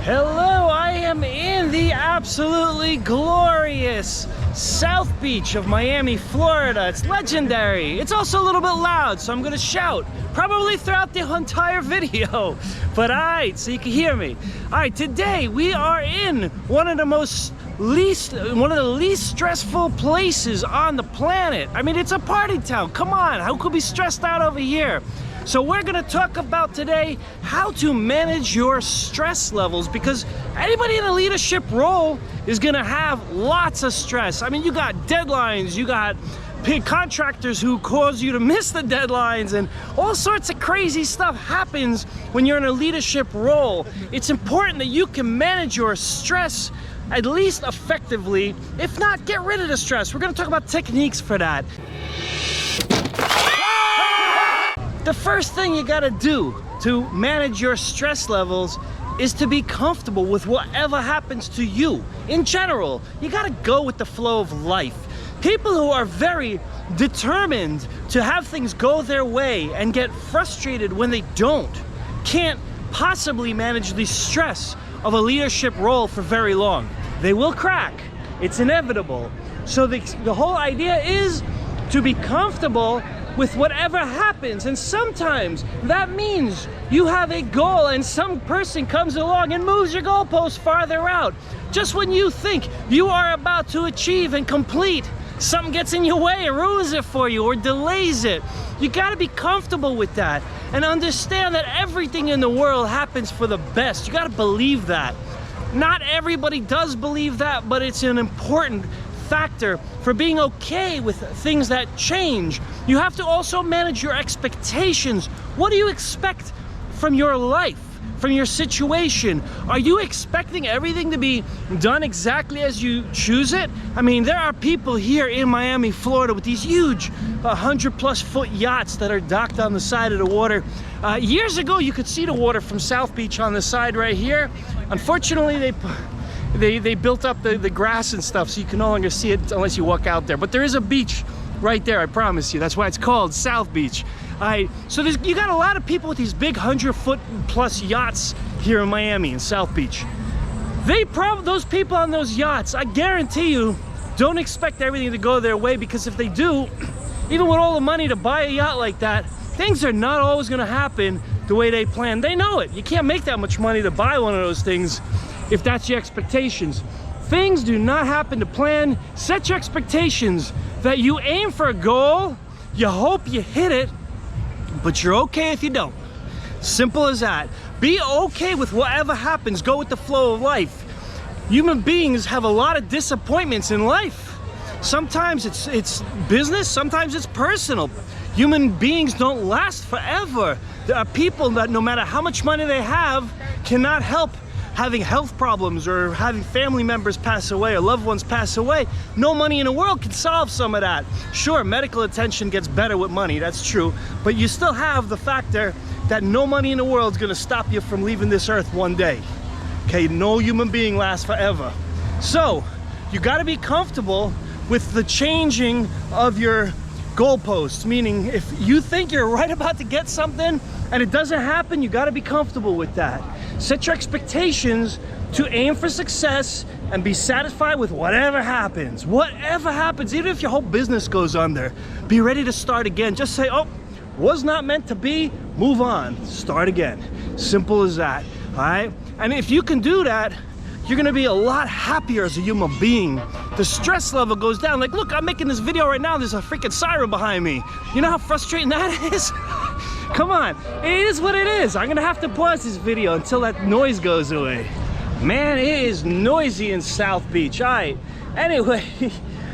Hello, I am in the absolutely glorious South Beach of Miami, Florida. It's legendary. It's also a little bit loud, so I'm gonna shout, probably throughout the entire video. But alright, so you can hear me. Alright, today we are in one of the least stressful places on the planet. I mean, it's a party town. Come on, who could be stressed out over here? So we're gonna talk about today how to manage your stress levels, because anybody in a leadership role is gonna have lots of stress. I mean, you got deadlines, you got contractors who cause you to miss the deadlines, and all sorts of crazy stuff happens when you're in a leadership role. It's important that you can manage your stress at least effectively. If not, get rid of the stress. We're gonna talk about techniques for that. The first thing you gotta do to manage your stress levels is to be comfortable with whatever happens to you. In general, you gotta go with the flow of life. People who are very determined to have things go their way and get frustrated when they don't can't possibly manage the stress of a leadership role for very long. They will crack. It's inevitable. So the whole idea is to be comfortable with whatever happens, and sometimes that means you have a goal and some person comes along and moves your goalpost farther out. Just when you think you are about to achieve and complete, something gets in your way and ruins it for you or delays it. You gotta be comfortable with that and understand that everything in the world happens for the best. You gotta believe that. Not everybody does believe that, but it's an important factor for being okay with things that change. You have to also manage your expectations. What do you expect from your life, from your situation? Are you expecting everything to be done exactly as you choose it? I mean, there are people here in Miami, Florida with these huge 100+ foot yachts that are docked on the side of the water. Years ago, you could see the water from South Beach on the side right here. Unfortunately, they built up the grass and stuff, so you can no longer see it unless you walk out there. But there is a beach right there, I promise you. That's why it's called South Beach. So you got a lot of people with these big 100-foot+ yachts here in Miami and South Beach. Those people on those yachts, I guarantee you, don't expect everything to go their way, because if they do, even with all the money to buy a yacht like that, things are not always gonna happen the way they plan. They know it. You can't make that much money to buy one of those things if that's your expectations. Things do not happen to plan. Set your expectations that you aim for a goal, you hope you hit it, but you're okay if you don't. Simple as that. Be okay with whatever happens. Go with the flow of life. Human beings have a lot of disappointments in life. Sometimes it's business, sometimes it's personal. Human beings don't last forever. There are people that no matter how much money they have cannot help having health problems or having family members pass away or loved ones pass away. No money in the world can solve some of that. Sure, medical attention gets better with money, that's true, but you still have the factor that no money in the world is gonna stop you from leaving this earth one day. Okay, no human being lasts forever. So, you gotta be comfortable with the changing of your goalposts, meaning if you think you're right about to get something and it doesn't happen, you gotta be comfortable with that. Set your expectations to aim for success and be satisfied with whatever happens. Whatever happens, even if your whole business goes under, be ready to start again. Just say, oh, was not meant to be, move on, start again. Simple as that, all right? And if you can do that, you're gonna be a lot happier as a human being. The stress level goes down. Like, look, I'm making this video right now, there's a freaking siren behind me. You know how frustrating that is? Come on, it is what it is. I'm gonna have to pause this video until that noise goes away. Man, it is noisy in South Beach. All right, anyway,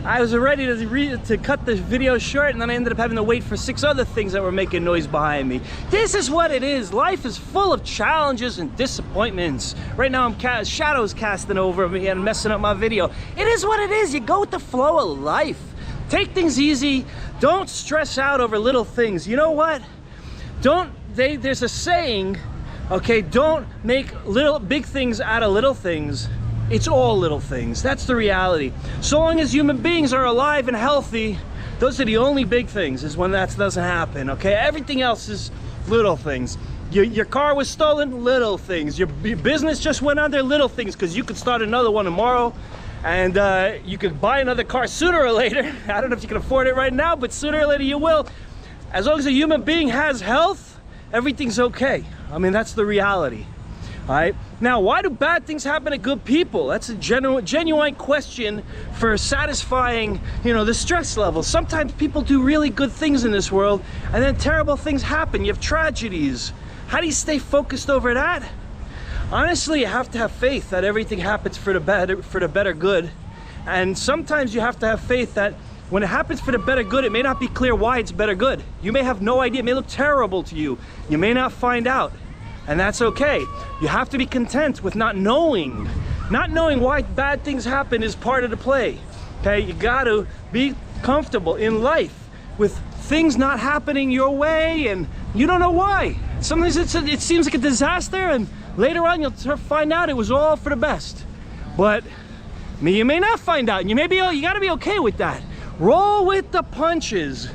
I was ready to cut this video short, and then I ended up having to wait for 6 other things that were making noise behind me. This is what it is. Life is full of challenges and disappointments. Right now, shadows casting over me and messing up my video. It is what it is. You go with the flow of life. Take things easy. Don't stress out over little things. You know what? There's a saying, okay, don't make big things out of little things. It's all little things. That's the reality. So long as human beings are alive and healthy, those are the only big things, is when that doesn't happen, okay? Everything else is little things. Your car was stolen, little things. Your business just went under, little things, because you could start another one tomorrow, and you could buy another car sooner or later. I don't know if you can afford it right now, but sooner or later you will. As long as a human being has health, everything's okay. I mean, that's the reality. All right. Now, why do bad things happen to good people? That's a genuine question for satisfying, the stress level. Sometimes people do really good things in this world, and then terrible things happen. You have tragedies. How do you stay focused over that? Honestly, you have to have faith that everything happens for the better good. And sometimes you have to have faith that when it happens for the better good, it may not be clear why it's better good. You may have no idea. It may look terrible to you. You may not find out. And that's okay. You have to be content with not knowing. Not knowing why bad things happen is part of the play. Okay, you gotta be comfortable in life with things not happening your way, and you don't know why. Sometimes it seems like a disaster, and later on you'll find out it was all for the best. But you may not find out, and you gotta be okay with that. Roll with the punches.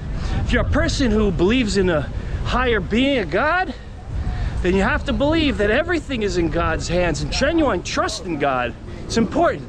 If you're a person who believes in a higher being, a God, then you have to believe that everything is in God's hands and genuine trust in God. It's important.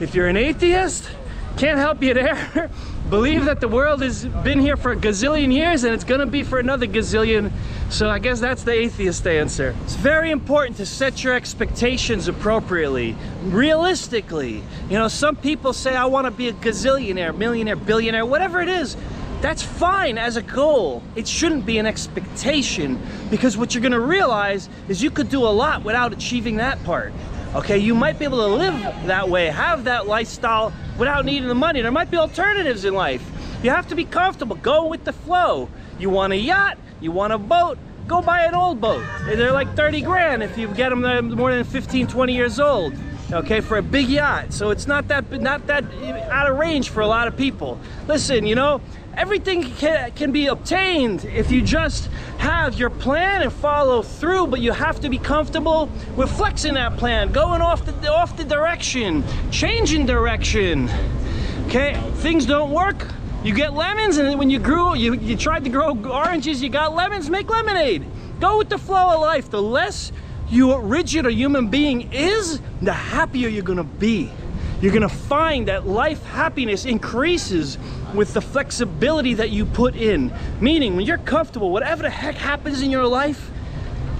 If you're an atheist, can't help you there. Believe that the world has been here for a gazillion years and it's gonna be for another gazillion. So I guess that's the atheist answer. It's very important to set your expectations appropriately, realistically. Some people say, I wanna be a gazillionaire, millionaire, billionaire, whatever it is. That's fine as a goal. It shouldn't be an expectation, because what you're gonna realize is you could do a lot without achieving that part. Okay, you might be able to live that way, have that lifestyle without needing the money. There might be alternatives in life. You have to be comfortable, go with the flow. You want a yacht, you want a boat, go buy an old boat. They're like 30 grand if you get them more than 15, 20 years old. Okay, for a big yacht. So it's not that out of range for a lot of people. Listen, everything can be obtained if you just have your plan and follow through, but you have to be comfortable with flexing that plan, going off the direction, changing direction. Okay, things don't work, you get lemons, and when you tried to grow oranges, you got lemons, make lemonade. Go with the flow of life. The less rigid a human being is, the happier you're gonna be. You're gonna find that life happiness increases with the flexibility that you put in. Meaning, when you're comfortable, whatever the heck happens in your life,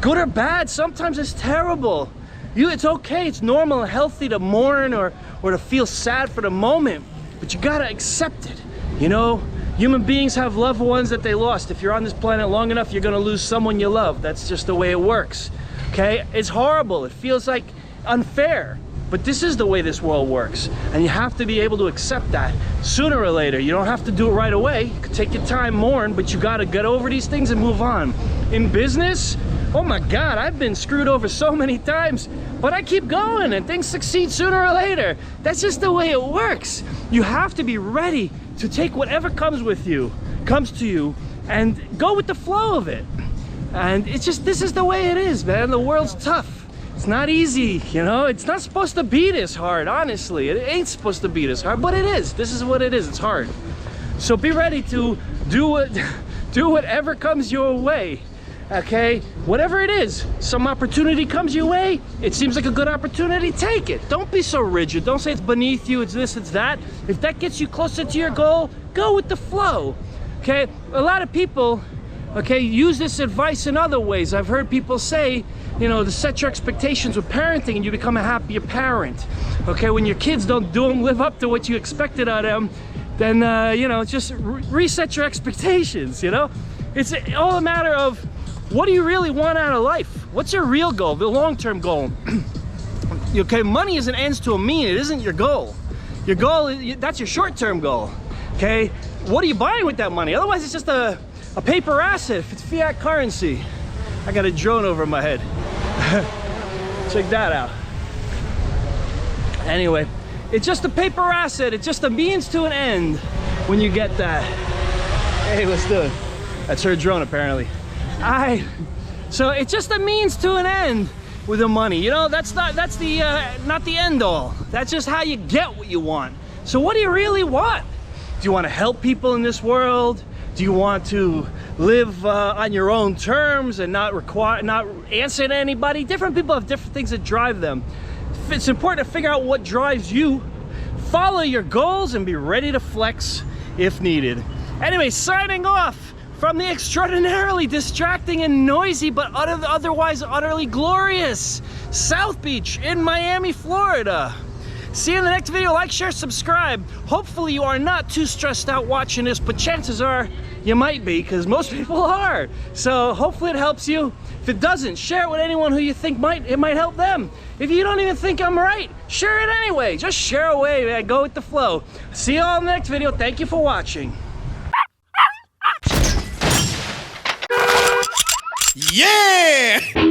good or bad, sometimes it's terrible. It's okay, it's normal and healthy to mourn or to feel sad for the moment, but you gotta accept it. Human beings have loved ones that they lost. If you're on this planet long enough, you're gonna lose someone you love. That's just the way it works. Okay, it's horrible, it feels like unfair, but this is the way this world works, and you have to be able to accept that sooner or later. You don't have to do it right away. You can take your time, mourn, but you got to get over these things and move on. In business, oh my God, I've been screwed over so many times, but I keep going and things succeed sooner or later. That's just the way it works. You have to be ready to take whatever comes to you, and go with the flow of it. And this is the way it is, man. The world's tough. It's not easy, It's not supposed to be this hard, honestly. It ain't supposed to be this hard, but it is. This is what it is. It's hard. So be ready to do whatever comes your way, okay? Whatever it is, some opportunity comes your way, it seems like a good opportunity, take it. Don't be so rigid. Don't say it's beneath you, it's this, it's that. If that gets you closer to your goal, go with the flow, okay? A lot of people, okay, use this advice in other ways. I've heard people say, to set your expectations with parenting and you become a happier parent. Okay, when your kids don't live up to what you expected of them, then, just reset your expectations, It's all a matter of, what do you really want out of life? What's your real goal, the long-term goal? Okay, money is an ends to a mean, it isn't your goal. Your goal, that's your short-term goal, okay? What are you buying with that money? Otherwise, it's just a paper asset. If it's fiat currency. I got a drone over my head. Check that out. Anyway, it's just a paper asset. It's just a means to an end when you get that. Hey, what's doing? That's her drone, apparently. So it's just a means to an end with the money. That's not the end all. That's just how you get what you want. So what do you really want? Do you want to help people in this world? Do you want to live on your own terms and not answer to anybody. Different people have different things that drive them. It's important to figure out what drives you, follow your goals, and be ready to flex if needed. Anyway, signing off from the extraordinarily distracting and noisy but otherwise utterly glorious South Beach in Miami, Florida. See you in the next video. Like, share, subscribe. Hopefully you are not too stressed out watching this, but chances are you might be, because most people are. So hopefully it helps you. If it doesn't, share it with anyone who you think it might help them. If you don't even think I'm right, share it anyway. Just share away, man. Go with the flow. See you all in the next video. Thank you for watching. Yeah!